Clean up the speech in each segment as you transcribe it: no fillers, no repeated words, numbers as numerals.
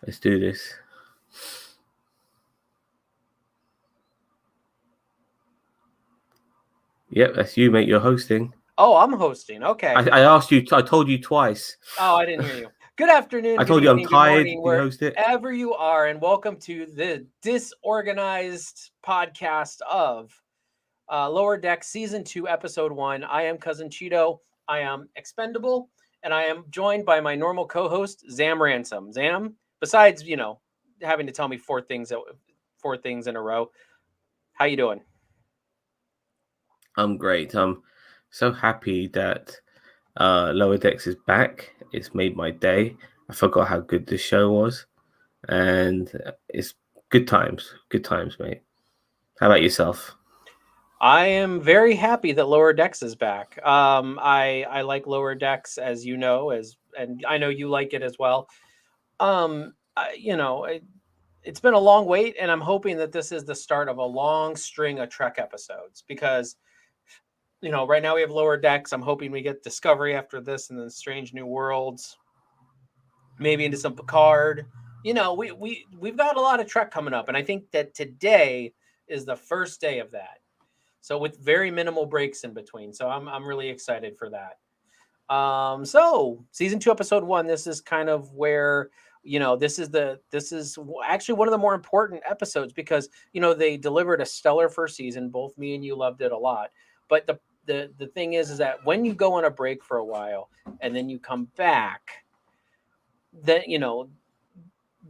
Let's do this. Yep, that's you, mate. You're hosting. Oh, I'm hosting. Okay. I asked you. I told you twice. Oh, I didn't hear you. Good afternoon, I good told you I'm evening, good tired. morning, Can you host it? wherever you are, and welcome to the disorganized podcast of Lower Deck Season 2, Episode 1. I am Cousin Cheeto. I am expendable, and I am joined by my normal co-host, Zam Ransom. Zam, besides, having to tell me four things in a row, how you doing? I'm great. I'm so happy that Lower Decks is back. It's made my day. I forgot how good this show was, and it's good times. Good times, mate. How about yourself? I am very happy that Lower Decks is back. I like Lower Decks, as you know, and I know you like it as well. It's been a long wait, and I'm hoping that this is the start of a long string of Trek episodes because right now we have Lower Decks. I'm hoping we get Discovery after this, and then Strange New Worlds, maybe into some Picard. We've got a lot of Trek coming up, and I think that today is the first day of that. So with very minimal breaks in between. So I'm really excited for that. So season 2, episode 1. This is kind of where this is actually one of the more important episodes because they delivered a stellar first season. Both me and you loved it a lot. But the thing is that when you go on a break for a while and then you come back, then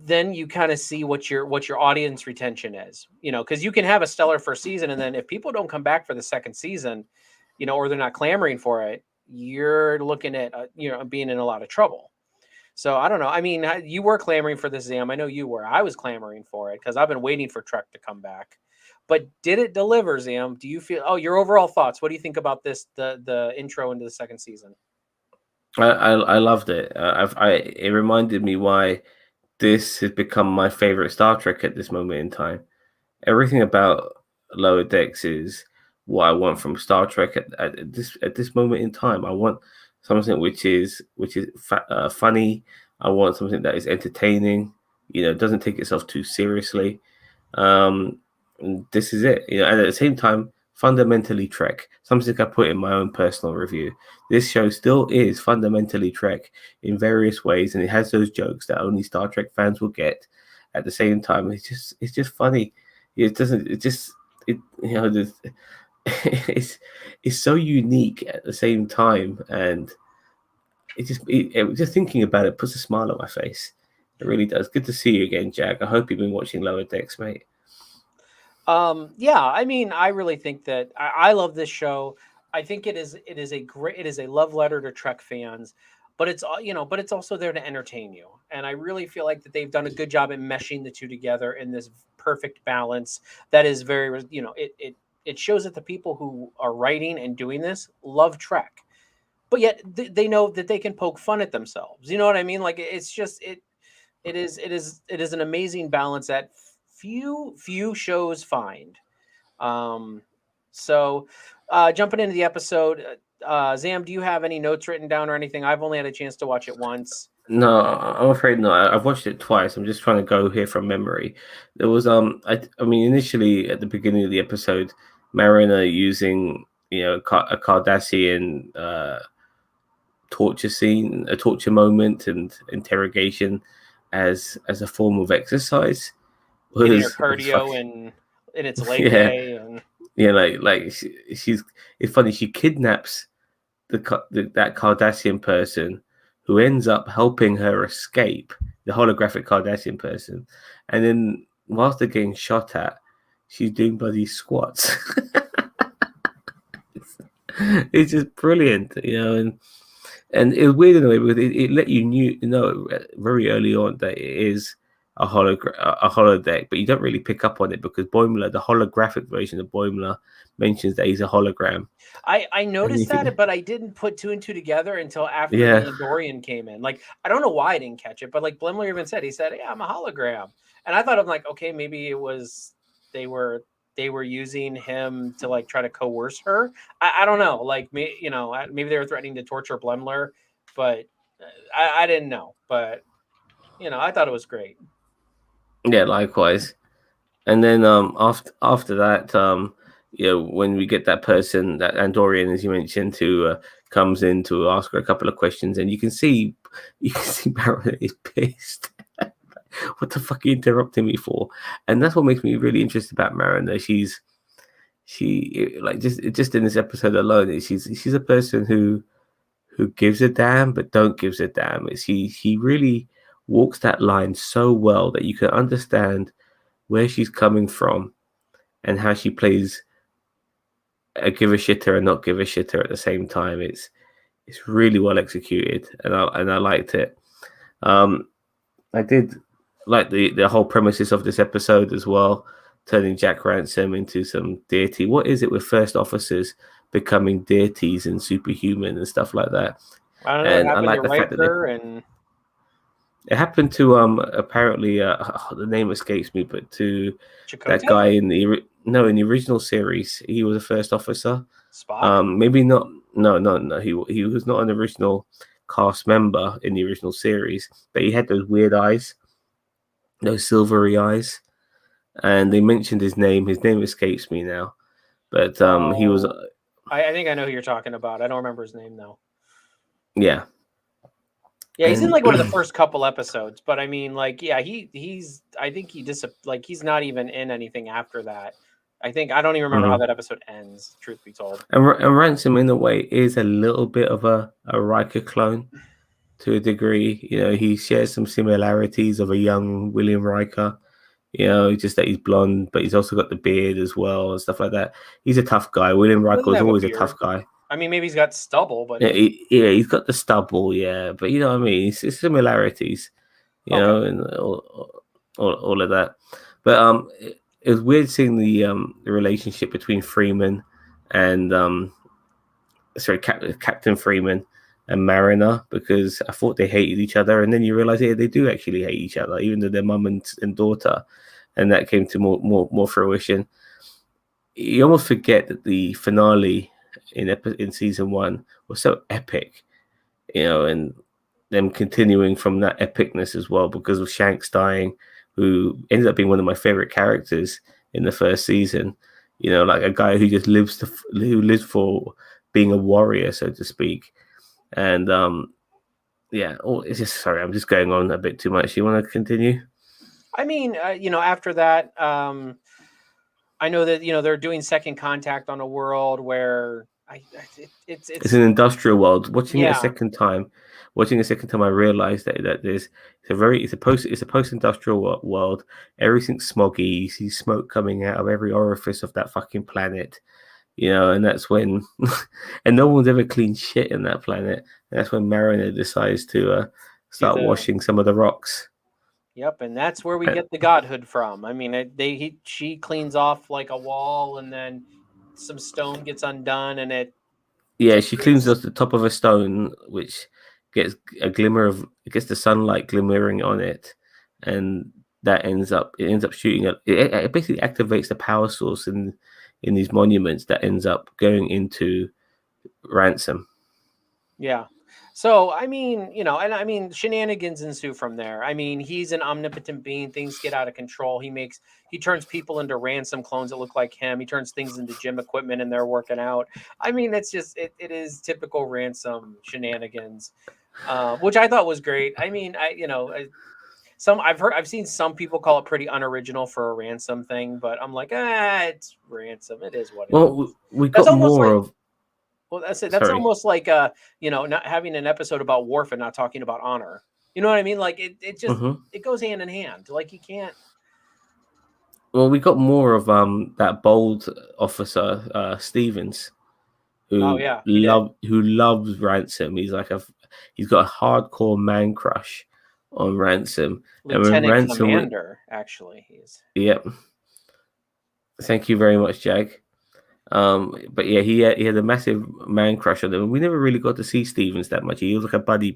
then you kind of see what your audience retention is, because you can have a stellar first season, and then if people don't come back for the second season, or they're not clamoring for it, you're looking at being in a lot of trouble. So I don't know. I mean, you were clamoring for this, Zam. I know you were. I was clamoring for it because I've been waiting for Trek to come back. But did it deliver, Zam? Do you feel? Oh, your overall thoughts? What do you think about this? The intro into the second season. I loved it. It reminded me why this has become my favorite Star Trek at this moment in time. Everything about Lower Decks is what I want from Star Trek at this moment in time. I want something which is funny. I want something that is entertaining. Doesn't take itself too seriously. This is it. And at the same time, fundamentally Trek. Something I put in my own personal review. This show still is fundamentally Trek in various ways, and it has those jokes that only Star Trek fans will get. At the same time, it's just funny. It doesn't. It just it it's it's so unique at the same time, and just thinking about it puts a smile on my face. It really does. Good to see you again, Jack. I hope you've been watching Lower Decks, mate. Yeah, I mean, I really think that I love this show. I think it is a love letter to Trek fans, but but it's also there to entertain you. And I really feel like that they've done a good job at meshing the two together in this perfect balance that is very, it shows that the people who are writing and doing this love Trek, but yet they know that they can poke fun at themselves. You know what I mean? Like it's just it is an amazing balance that few shows find. Um, so jumping into the episode, Zam, do you have any notes written down or anything? I've only had a chance to watch it once. No, I'm afraid not. I've watched it twice. I'm just trying to go here from memory. There was I mean initially at the beginning of the episode, Mariner using a Cardassian torture scene, a torture moment, and interrogation as a form of exercise Getting her was cardio fucking and in its leg yeah. day and She's it's funny. She kidnaps that Cardassian person who ends up helping her escape, the holographic Cardassian person, and then whilst they're getting shot at, she's doing bloody squats. It's just brilliant, and it was weird in a way because it let you know very early on that it is a holodeck, but you don't really pick up on it because Boimler, the holographic version of Boimler, mentions that he's a hologram. I And you noticed think, that, but I didn't put two and two together until after the yeah, Andorian came in. Like I don't know why I didn't catch it, but like Blimler even said, he said, "Yeah, I'm a hologram," and I thought I'm like, okay, maybe it was they were they were using him to like try to coerce her. I don't know, like me, maybe they were threatening to torture Blimler, but I didn't know. But I thought it was great. Yeah, likewise. And then after that, when we get that person, that Andorian, as you mentioned, who comes in to ask her a couple of questions, and you can see Baron is pissed. What the fuck are you interrupting me for? And that's what makes me really interested about Mariner. She like just in this episode alone, she's a person who gives a damn but don't gives a damn. He really walks that line so well that you can understand where she's coming from and how she plays a give a shitter and not give a shitter at the same time. It's really well executed, and I liked it. I did like the whole premises of this episode as well, turning Jack Ransom into some deity. What is it with first officers becoming deities and superhuman and stuff like that? I don't know. And It I happened like to the fact that Riker and it happened to apparently the name escapes me, but to that Chakotay? guy in the original series, he was a first officer. Spock. Maybe not. No. He was not an original cast member in the original series, but he had those weird eyes, those silvery eyes, and they mentioned his name. His name escapes me now, but he was. I think I know who you're talking about. I don't remember his name though. Yeah. Yeah, he's in like one of the first couple episodes, but I mean, like, yeah, he's. I think he's not even in anything after that. I don't even remember how that episode ends. Truth be told, and Ransom in a way is a little bit of a Riker clone to a degree. He shares some similarities of a young William Riker. Just that he's blonde, but he's also got the beard as well and stuff like that. He's a tough guy. William Riker was always a tough guy. I mean, maybe he's got stubble, but he's got the stubble, yeah. But you know what I mean? It's similarities, and all of that. But it was weird seeing the relationship between Freeman and Captain Freeman and Mariner, because I thought they hated each other, and then you realize they do actually hate each other, even though they're mum and daughter, and that came to more fruition. You almost forget that the finale in season 1 was so epic, and them continuing from that epicness as well, because of Shanks dying, who ended up being one of my favorite characters in the first season. Like a guy who just lives for being a warrior, so to speak. And it's just, sorry, I'm just going on a bit too much. You want to continue? I mean, after that, I know that they're doing second contact on a world where it's an industrial world. Watching it a second time, I realized that it's a post-industrial world. Everything's smoggy. You see smoke coming out of every orifice of that fucking planet. And that's when, and no one's ever cleaned shit in that planet. And that's when Mariner decides to start washing some of the rocks. Yep, and that's where we get the godhood from. I mean, she cleans off like a wall, and then some stone gets undone, and it. Yeah, she cleans off the top of a stone, which gets a glimmer of, it gets the sunlight glimmering on it, and that ends up shooting it basically activates the power source in these monuments that ends up going into Ransom. Yeah. So, I mean, shenanigans ensue from there. I mean, he's an omnipotent being. Things get out of control. He turns people into Ransom clones that look like him. He turns things into gym equipment and they're working out. I mean, it's just, it is typical Ransom shenanigans, which I thought was great. I mean, I've seen some people call it pretty unoriginal for a Ransom thing, but I'm like, it's Ransom. It is what it is. Well, we got more of. Well, that's it. That's almost like not having an episode about Worf and not talking about honor. You know what I mean? Like it just it goes hand in hand. Like you can't. Well, we got more of that bold officer Stevens, who loves Ransom. He's like he's got a hardcore man crush on Ransom. Lieutenant Commander, actually, he's. Yep. Thank you very much, Jag. But yeah, he had a massive man crush on him. We never really got to see Stevens that much. He was like a buddy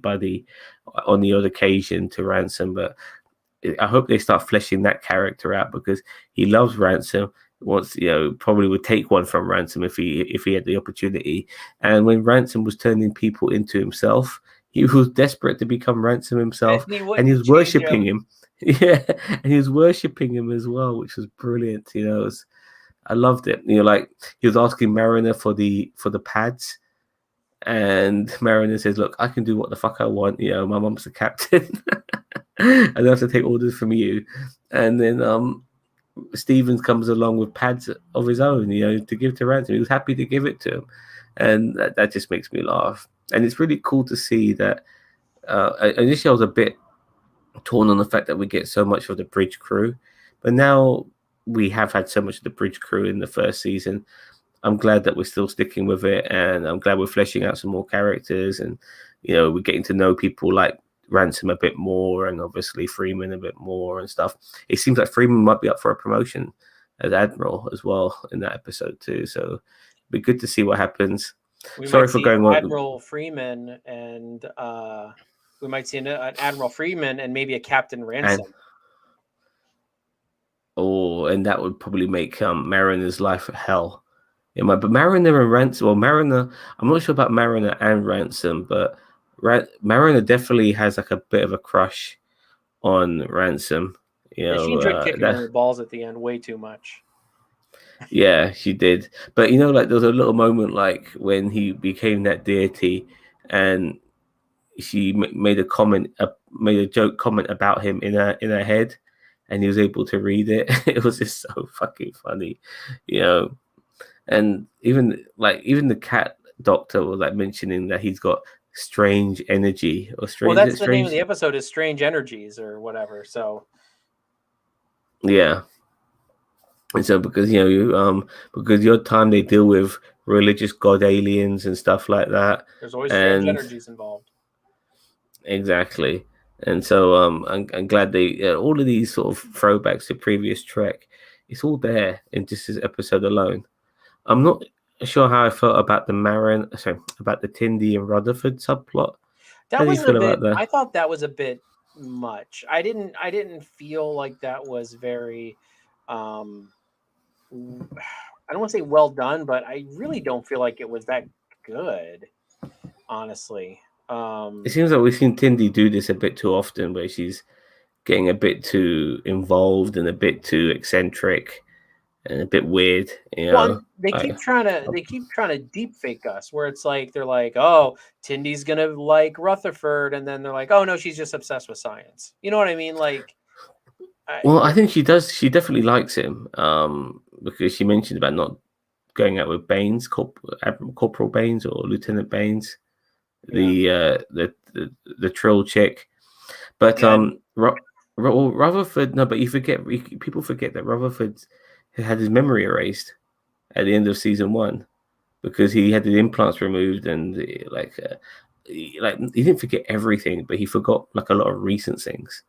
on the odd occasion to Ransom, but I hope they start fleshing that character out, because he loves Ransom. Wants, probably would take one from Ransom if he had the opportunity. And when Ransom was turning people into himself, he was desperate to become Ransom himself, And he and he wouldn't was change worshipping him. Yeah, and he was worshipping him as well, which was brilliant. I loved it. Like he was asking Mariner for the pads, and Mariner says, "Look, I can do what the fuck I want. My mom's the captain. I don't have to take orders from you." And then Stevens comes along with pads of his own, to give to Ransom. He was happy to give it to him, and that just makes me laugh. And it's really cool to see that. Initially, I was a bit torn on the fact that we get so much of the bridge crew, but now we have had so much of the bridge crew in the first season. I'm glad that we're still sticking with it, and I'm glad we're fleshing out some more characters, and we're getting to know people like Ransom a bit more, and obviously Freeman a bit more and stuff. It seems like Freeman might be up for a promotion as Admiral as well in that episode too, so it'd be good to see what happens. Sorry for going on. Admiral Freeman, and we might see an Admiral Freeman and maybe a Captain Ransom. And that would probably make Mariner's life hell. But Mariner and Ransom, well, Mariner, I'm not sure about Mariner and Ransom, but Mariner definitely has like a bit of a crush on Ransom. She enjoyed kicking her balls at the end way too much. Yeah, she did. But like there was a little moment like when he became that deity, and she made a joke comment about him in her head, and he was able to read it. It was just so fucking funny, And even the cat doctor was like mentioning that he's got strange energy or strange. Well, that's the name of the episode is Strange Energies or whatever. So yeah. And so because because your time they deal with religious god aliens and stuff like that. There's always strange energies involved. Exactly. And so I'm glad they all of these sort of throwbacks to previous Trek, it's all there in just this episode alone. I'm not sure how I felt about the Tendi and Rutherford subplot. That was a bit. I thought that was a bit much. I didn't feel like that was very. I don't want to say well done, but I really don't feel like it was that good, honestly. It seems like we've seen Tendi do this a bit too often, where she's getting a bit too involved and a bit too eccentric and a bit weird. Well, they keep trying to deep fake us, where it's like they're like, oh, Tendi's gonna like Rutherford, and then they're like, oh no, she's just obsessed with science. You know what I mean? Like, I think she does. She definitely likes him, because she mentioned about not going out with Baines, Corporal Baines or Lieutenant Baines, the Trill chick. But Rutherford, no, but people forget that Rutherford had his memory erased at the end of season 1 because he had the implants removed, and he didn't forget everything, but he forgot like a lot of recent things.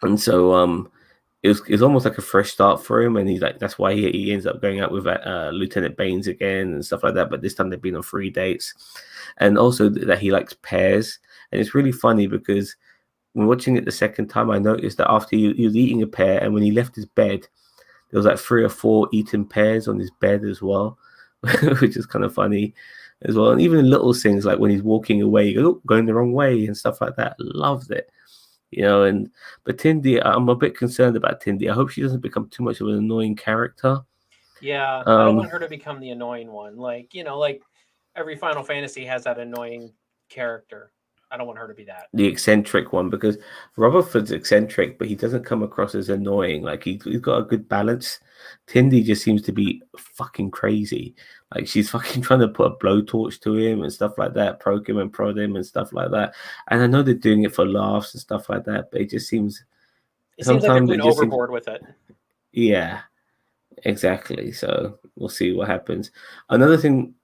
And so it was almost like a fresh start for him, and he's like, that's why he ends up going out with Lieutenant Baines again and stuff like that. But this time they've been on 3 dates, and also that he likes pears. And it's really funny because when watching it the second time, I noticed that after he was eating a pear, and when he left his bed, there was like 3 or 4 eaten pears on his bed as well, which is kind of funny as well. And even little things like when he's walking away, he goes, oh, going the wrong way and stuff like that. Loved it. But Tendi, I'm a bit concerned about Tendi. I hope she doesn't become too much of an annoying character. Yeah, I don't want her to become the annoying one. Like every Final Fantasy has that annoying character. I don't want her to be that. The eccentric one, because Rutherford's eccentric, but he doesn't come across as annoying. Like he's got a good balance. Tendi just seems to be fucking crazy. Like she's fucking trying to put a blowtorch to him and stuff like that, poke him and prod him and stuff like that. And I know they're doing it for laughs and stuff like that, but it just seems. It seems like they're going overboard with it. Yeah, exactly. So we'll see what happens. Another thing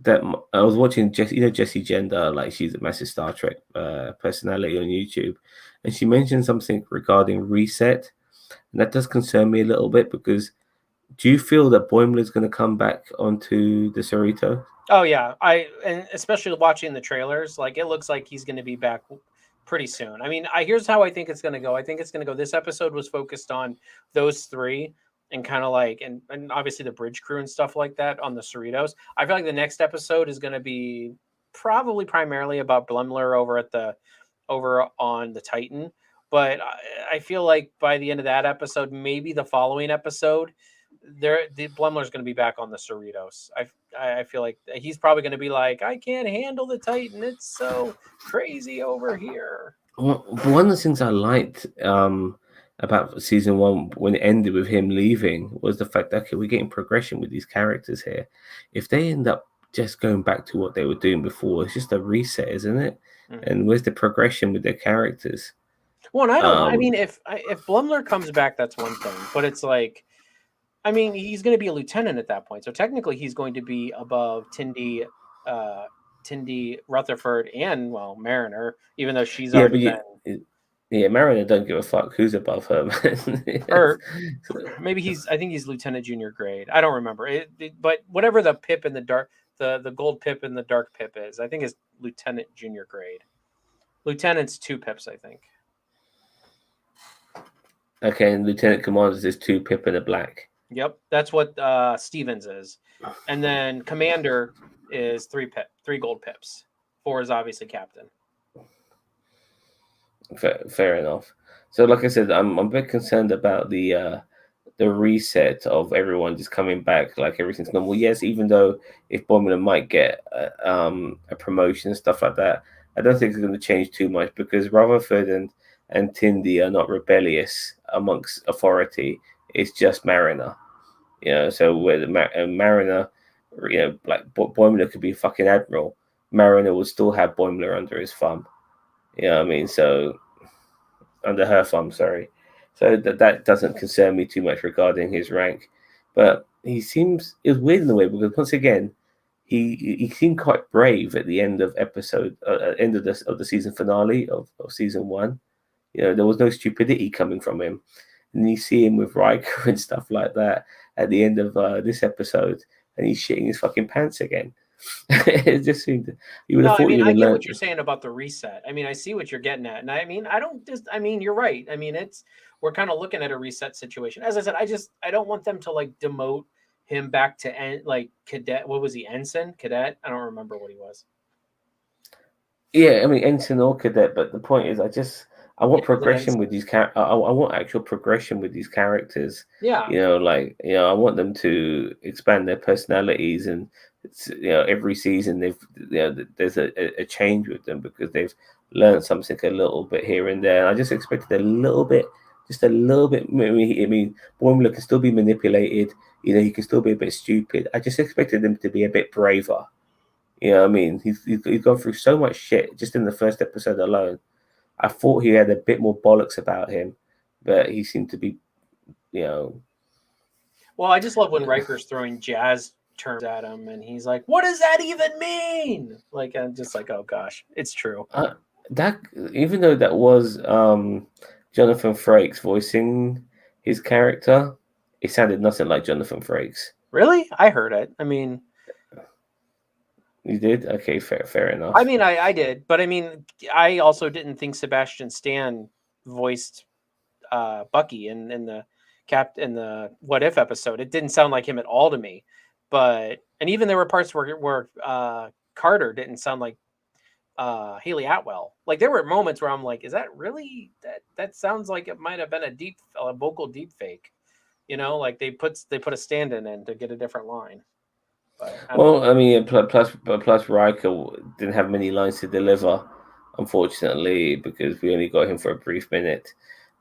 that I was watching, Jessie Gender, like she's a massive Star Trek personality on YouTube, and she mentioned something regarding Reset, and that does concern me a little bit because do you feel that Boimler's going to come back onto the Cerrito? Oh yeah, and especially watching the trailers, like it looks like he's going to be back pretty soon. I mean, here's how I think it's going to go. I think it's going to go. This episode was focused on those 3. And kind of like, and obviously the bridge crew and stuff like that on the Cerritos. I feel like the next episode is going to be probably primarily about Blumler over on the Titan. But I feel like by the end of that episode, maybe the following episode, the Blumler's going to be back on the Cerritos. I feel like he's probably going to be like, I can't handle the Titan. It's so crazy over here. Well, one of the things I liked about season 1 when it ended with him leaving was the fact that, okay, we're getting progression with these characters here. If they end up just going back to what they were doing before, it's just a reset, isn't it? And where's the progression with their characters? Well, and I don't. I mean, if Blumler comes back, that's one thing. But it's like, I mean, he's going to be a lieutenant at that point, so technically he's going to be above Tindy, Rutherford, and well, Mariner, even though she's already been. Yeah, Mariner don't give a fuck who's above her. Or maybe I think he's Lieutenant Junior grade. I don't remember but whatever the pip in the dark, the gold pip and the dark pip is, I think is Lieutenant Junior grade. Lieutenant's 2 pips, I think. Okay, and Lieutenant Commander's is 2 pip and a black. Yep, that's what Stevens is. And then Commander is 3 gold pips. 4 is obviously Captain. Fair enough. So, like I said, I'm a bit concerned about the reset of everyone just coming back like everything's normal. Yes, even though if Boimler might get a promotion and stuff like that, I don't think it's going to change too much because Rutherford and Tindy are not rebellious amongst authority. It's just Mariner, So where Mariner, like Boimler could be fucking admiral, Mariner would still have Boimler under his thumb. You know what I mean? So under her thumb, sorry. So that doesn't concern me too much regarding his rank. But it was weird in a way because once again, he seemed quite brave at the end of end of the season finale of season 1. There was no stupidity coming from him. And you see him with Riker and stuff like that at the end of this episode, and he's shitting his fucking pants again. It just seemed you would have thought you would have I get learned. what you're saying about the reset. I mean, I see what you're getting at, and I mean, you're right. I mean, we're kind of looking at a reset situation. As I said, I don't want them to like demote him back to like cadet. What was he, ensign, cadet? I don't remember what he was. Yeah, I mean ensign or cadet, but the point is, I want progression with these I want actual progression with these characters. Yeah. I want them to expand their personalities, and every season there's a change with them because they've learned something a little bit here and there. And I just expected just a little bit. I mean, Boimler can still be manipulated. He can still be a bit stupid. I just expected him to be a bit braver. I mean, he's gone through so much shit just in the first episode alone. I thought he had a bit more bollocks about him, but he seemed to be, Well, I just love when Riker's throwing jazz terms at him, and he's like, "What does that even mean?" Like, I'm just like, "Oh gosh, it's true." That even though that was Jonathan Frakes voicing his character, it sounded nothing like Jonathan Frakes. Really? I heard it. I mean. You did? Okay, fair enough. I mean, I did, but I mean, I also didn't think Sebastian Stan voiced Bucky in the What If episode. It didn't sound like him at all to me. And even there were parts where Carter didn't sound like Haley Atwell. Like there were moments where I'm like, is that really that sounds like it might have been a vocal deep fake. Like they put a stand-in in to get a different line. I mean, plus Riker didn't have many lines to deliver, unfortunately, because we only got him for a brief minute.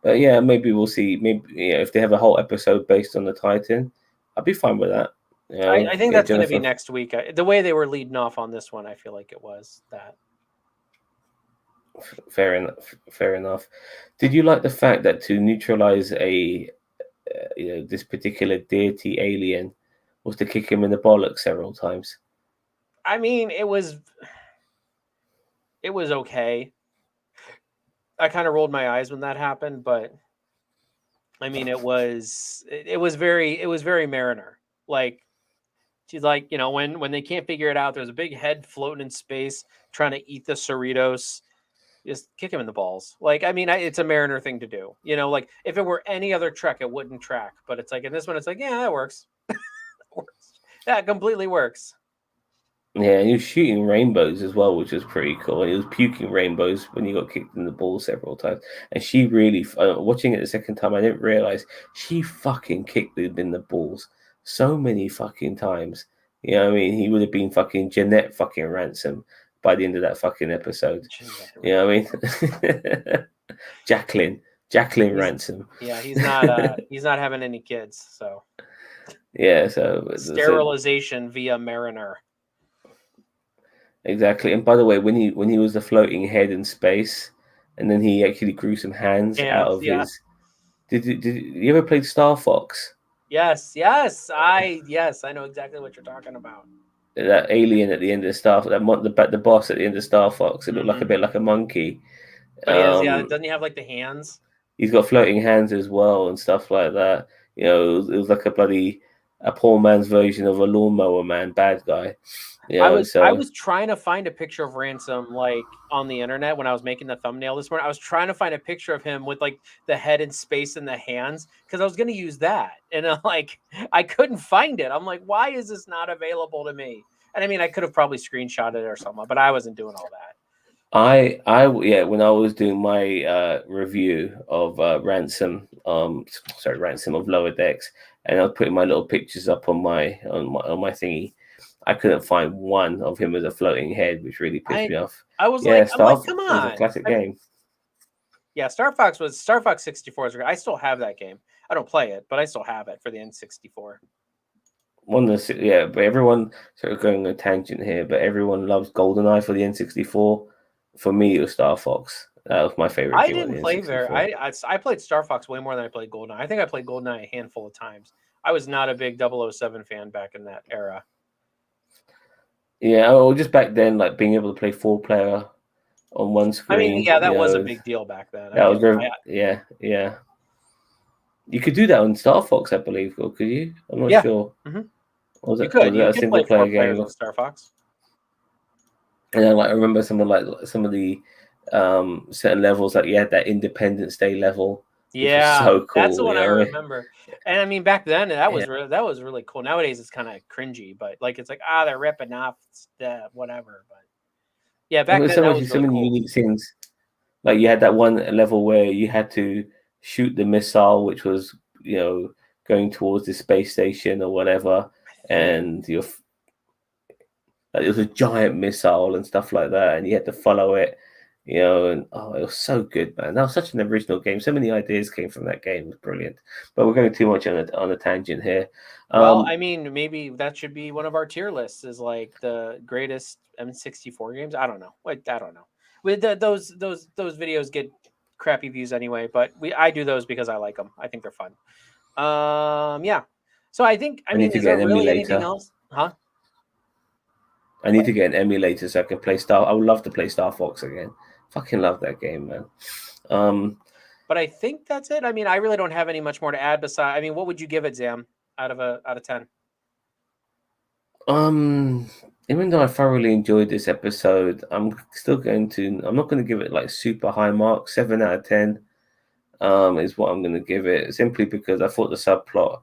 But yeah, maybe we'll see. Maybe if they have a whole episode based on the Titan, I'd be fine with that. I think that's going to be next week. The way they were leading off on this one, I feel like it was that. Fair enough. Did you like the fact that to neutralize this particular deity alien was to kick him in the bollocks several times? I mean, it was okay. I kind of rolled my eyes when that happened, but I mean, it was very Mariner. Like she's like, when they can't figure it out, there's a big head floating in space trying to eat the Cerritos. Just kick him in the balls. Like, I mean, it's a Mariner thing to do. Like if it were any other Trek, it wouldn't track. But it's like in this one, it's like, yeah, that works. That completely works. Yeah, and he was shooting rainbows as well, which was pretty cool. And he was puking rainbows when he got kicked in the ball several times. And she really, watching it the second time, I didn't realize she fucking kicked him in the balls so many fucking times. You know what I mean? He would have been fucking Jeanette fucking Ransom by the end of that fucking episode. You know what I mean? Jacqueline Ransom. Yeah, he's not having any kids, so yeah. So sterilization via Mariner. Exactly. And by the way, when he was the floating head in space, and then he actually grew some hands out of his. Did you ever play Star Fox? Yes, I know exactly what you're talking about. That alien at the end of Star Fox, the boss at the end of Star Fox, it looked like a bit like a monkey. But doesn't he have like the hands? He's got floating hands as well and stuff like that. You know, it was like a poor man's version of a lawnmower man, bad guy. You know, I was trying to find a picture of Ransom like on the internet when I was making the thumbnail this morning. I was trying to find a picture of him with like the head in space and the hands because I was going to use that, and I couldn't find it. I'm like, why is this not available to me? And I mean, I could have probably screenshotted it or something, but I wasn't doing all that. When I was doing my review of Ransom of Lower Decks, and I was putting my little pictures up on my thingy, I couldn't find one of him as a floating head, which really pissed me off. I was like, come on, it was a classic game. Yeah, Star Fox 64 is great. I still have that game. I don't play it, but I still have it for the N64. But everyone sort of going on a tangent here, but everyone loves GoldenEye for the N64. For me, it was Star Fox. That was my favorite. I didn't play there. I played Star Fox way more than I played GoldenEye. I think I played GoldenEye a handful of times. I was not a big 007 fan back in that era. Yeah, or just back then, like being able to play 4-player on one screen. I mean, yeah, that was a big deal back then. Yeah. You could do that on Star Fox, I believe, or could you? I'm not sure. Mm-hmm. Was it a single player game on Star Fox? And I remember some of the certain levels, like you had that Independence Day level. Yeah, so cool. That's the one I remember. And I mean, back then that was really cool. Nowadays it's kind of cringy, but like it's like they're ripping off whatever. But yeah, back then that was so many unique things. Like you had that one level where you had to shoot the missile, which was going towards the space station or whatever, and it was a giant missile and stuff like that, and you had to follow it. And it was so good, man. That was such an original game. So many ideas came from that game. It was brilliant. But we're going too much on a tangent here. Well, I mean, maybe that should be one of our tier lists, is like the greatest N64 games. I don't know. I don't know. With those videos get crappy views anyway, but I do those because I like them. I think they're fun. Yeah. So I mean, is there really anything else? Huh? I need to get an emulator so I can play I would love to play Star Fox again. Fucking love that game, man. But I think that's it. I mean, I really don't have any much more to add besides. I mean, what would you give it, Zam, out of 10? Even though I thoroughly enjoyed this episode, I'm not going to give it like super high mark. 7 out of 10 is what I'm going to give it, simply because I thought the subplot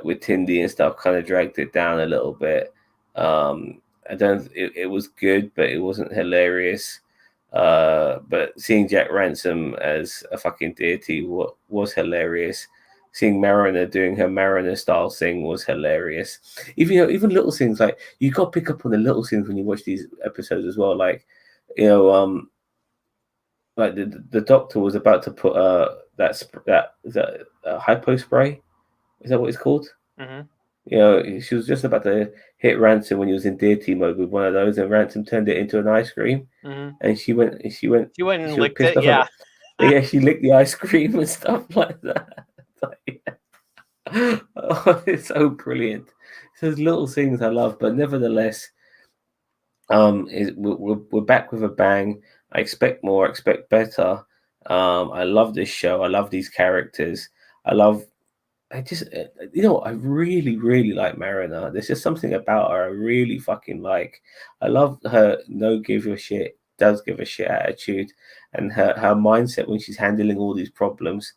with Tindy and stuff kind of dragged it down a little bit. It was good, but it wasn't hilarious. But seeing Jack Ransom as a fucking deity was hilarious. Seeing Mariner doing her Mariner style thing was hilarious. Even little things, like you got to pick up on the little things when you watch these episodes as well. Like, like the doctor was about to put that hypo spray. Is that what it's called? Mm-hmm. She was just about to hit Ransom when he was in deity mode with one of those, and Ransom turned it into an ice cream. Mm-hmm. And she went and licked it. Yeah. Yeah, she licked the ice cream and stuff like that. It's so brilliant. It's those little things I love, but nevertheless, we're back with a bang. I expect more, expect better. I love this show. I love these characters. I really, really like Mariner. There's just something about her I really fucking like. I love her does give a shit attitude, and her mindset when she's handling all these problems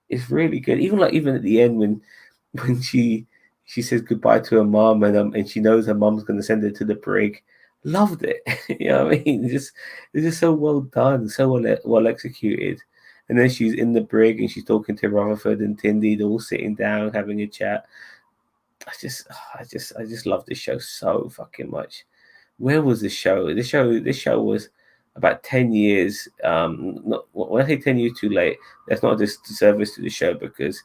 is really good. Even at the end when she says goodbye to her mom, and she knows her mom's going to send her to the brig. Loved it. You know what I mean? It's just so well done, so well executed. And then she's in the brig and she's talking to Rutherford and Tindy. They're all sitting down having a chat. I just love this show so fucking much. Where was this show? This show was about 10 years. Not when I say 10 years too late, that's not a disservice to the show because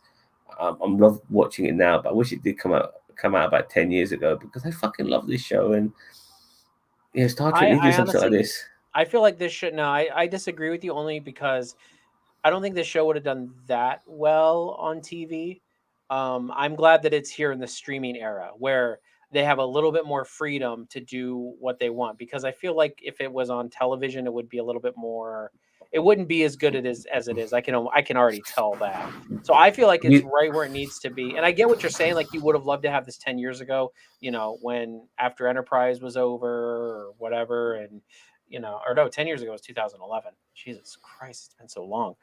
I love watching it now. But I wish it did come out about 10 years ago because I fucking love this show. And yeah, Star Trek needed I something like honestly, this. I feel like this should. No, I disagree with you only because I don't think this show would have done that well on TV. I'm glad that it's here in the streaming era where they have a little bit more freedom to do what they want. Because I feel like if it was on television, it would be a little bit more. It wouldn't be as good as it is. I can already tell that. So I feel like it's You, right where it needs to be. And I get what you're saying. Like you would have loved to have this 10 years ago. When after Enterprise was over or whatever, and or no, 10 years ago was 2011. Jesus Christ, it's been so long.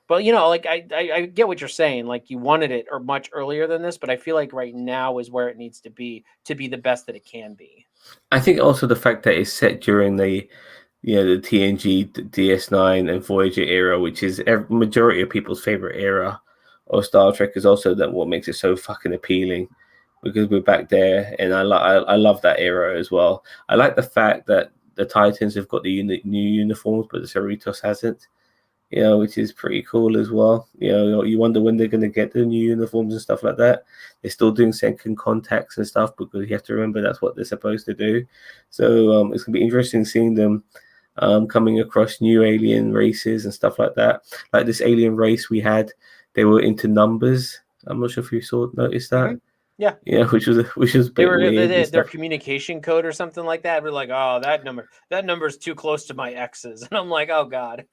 But like I get what you're saying. Like you wanted it or much earlier than this, but I feel like right now is where it needs to be the best that it can be. I think also the fact that it's set during the the TNG, DS9, and Voyager era, which is majority of people's favorite era of Star Trek, is also that what makes it so fucking appealing because we're back there, and I love that era as well. I like the fact that the Titans have got the new uniforms, but the Cerritos hasn't. Which is pretty cool as well. You wonder when they're going to get the new uniforms and stuff like that. They're still doing second contacts and stuff because you have to remember that's what they're supposed to do. So it's going to be interesting seeing them coming across new alien races and stuff like that. Like this alien race we had, they were into numbers. I'm not sure if you noticed that. Mm-hmm. Yeah, which was a bit weird. Their communication code or something like that. We're like, oh, that number's too close to my ex's, and I'm like, oh god.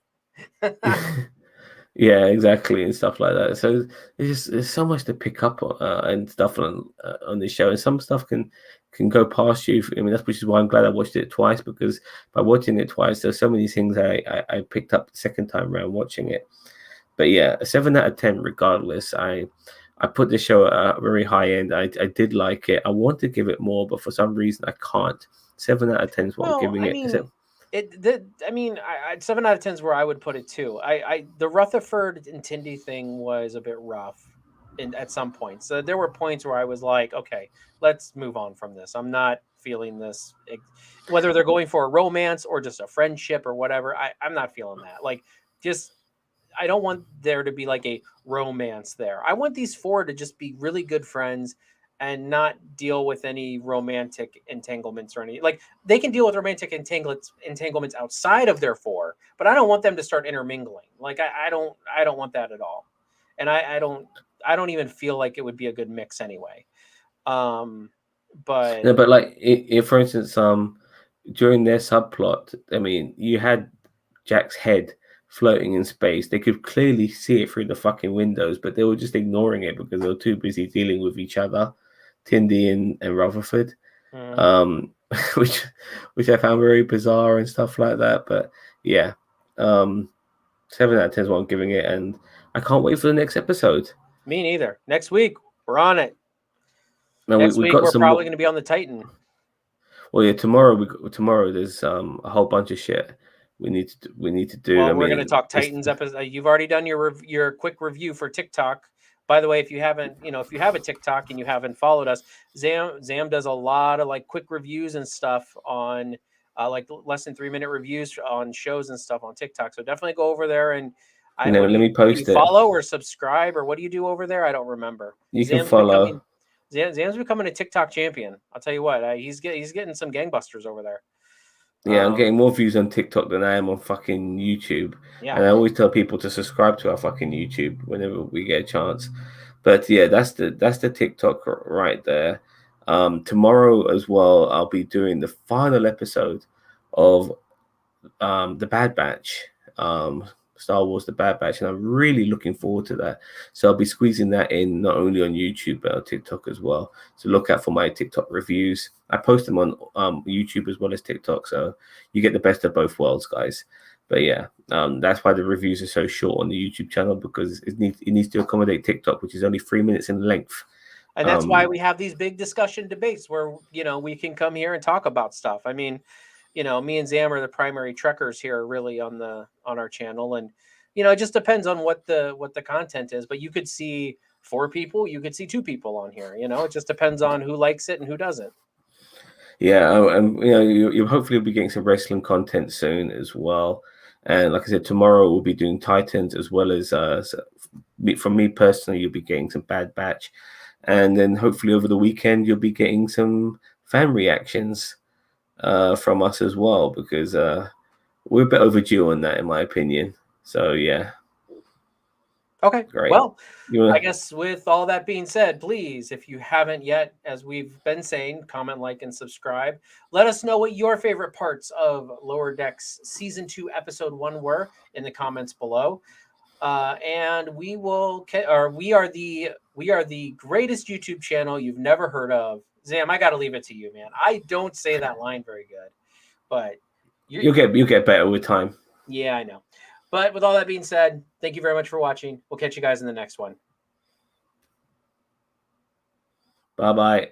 Yeah, exactly, and stuff like that. So there's so much to pick up and stuff on this show, and some stuff can go past you. I mean, which is why I'm glad I watched it twice because by watching it twice, there's so many things I picked up the second time around watching it. But yeah, a 7 out of 10 regardless. I put this show at a very high end. I did like it. I want to give it more, but for some reason I can't. 7 out of 10 is what I'm giving it. 7 out of 10 is where I would put it too. The Rutherford and Tindy thing was a bit rough at some points. So there were points where I was like, okay, let's move on from this. I'm not feeling this, whether they're going for a romance or just a friendship or whatever. I'm not feeling that. Like, just I don't want there to be like a romance there. I want these four to just be really good friends and not deal with any romantic entanglements or any, like they can deal with romantic entanglements outside of their four, but I don't want them to start intermingling. Like I don't want that at all. And I don't even feel like it would be a good mix anyway. But yeah, but like if for instance, during their subplot, I mean, you had Jack's head floating in space. They could clearly see it through the fucking windows, but they were just ignoring it because they were too busy dealing with each other. Tindy and Rutherford, which I found very bizarre and stuff like that. But yeah, 7 out of 10 is what I'm giving it, and I can't wait for the next episode. Me neither. Next week we're on it. Now, next week we're probably going to be on the Titan. Well, yeah, tomorrow there's a whole bunch of shit we need to do. Well, we're going to talk Titans episode. You've already done your quick review for TikTok. By the way, if you have a TikTok and you haven't followed us, Zam does a lot of like quick reviews and stuff on like less than 3-minute reviews on shows and stuff on TikTok. So definitely go over there and let me post it. Follow or subscribe or what do you do over there? I don't remember. You can follow. Zam's becoming a TikTok champion. I'll tell you what, he's getting some gangbusters over there. Yeah, I'm getting more views on TikTok than I am on fucking YouTube. Yeah. And I always tell people to subscribe to our fucking YouTube whenever we get a chance. But yeah, that's the TikTok right there. Tomorrow as well, I'll be doing the final episode of The Bad Batch. Star Wars The Bad Batch, and I'm really looking forward to that. So I'll be squeezing that in not only on YouTube but on TikTok as well. So look out for my TikTok reviews. I post them on YouTube as well as TikTok, so you get the best of both worlds, guys. But yeah, that's why the reviews are so short on the YouTube channel because it needs to accommodate TikTok, which is only 3 minutes in length. And that's why we have these big discussion debates where, we can come here and talk about stuff. I mean, me and Zam are the primary trekkers here really on our channel. And, it just depends on what the content is, but you could see 4 people, you could see 2 people on here, it just depends on who likes it and who doesn't. Yeah. And, you hopefully will be getting some wrestling content soon as well. And like I said, tomorrow we'll be doing Titans as well as, from me personally, you'll be getting some Bad Batch. And then hopefully over the weekend, you'll be getting some fan reactions from us as well, because we're a bit overdue on that, in my opinion. So, yeah. Okay, great. Well, I guess with all that being said, please, if you haven't yet, as we've been saying, comment, like, and subscribe. Let us know what your favorite parts of Lower Decks Season 2, Episode 1 were in the comments below. And we are the greatest YouTube channel you've never heard of. Zam, I got to leave it to you, man. I don't say that line very good, but you'll get better with time. Yeah, I know. But with all that being said, thank you very much for watching. We'll catch you guys in the next one. Bye-bye.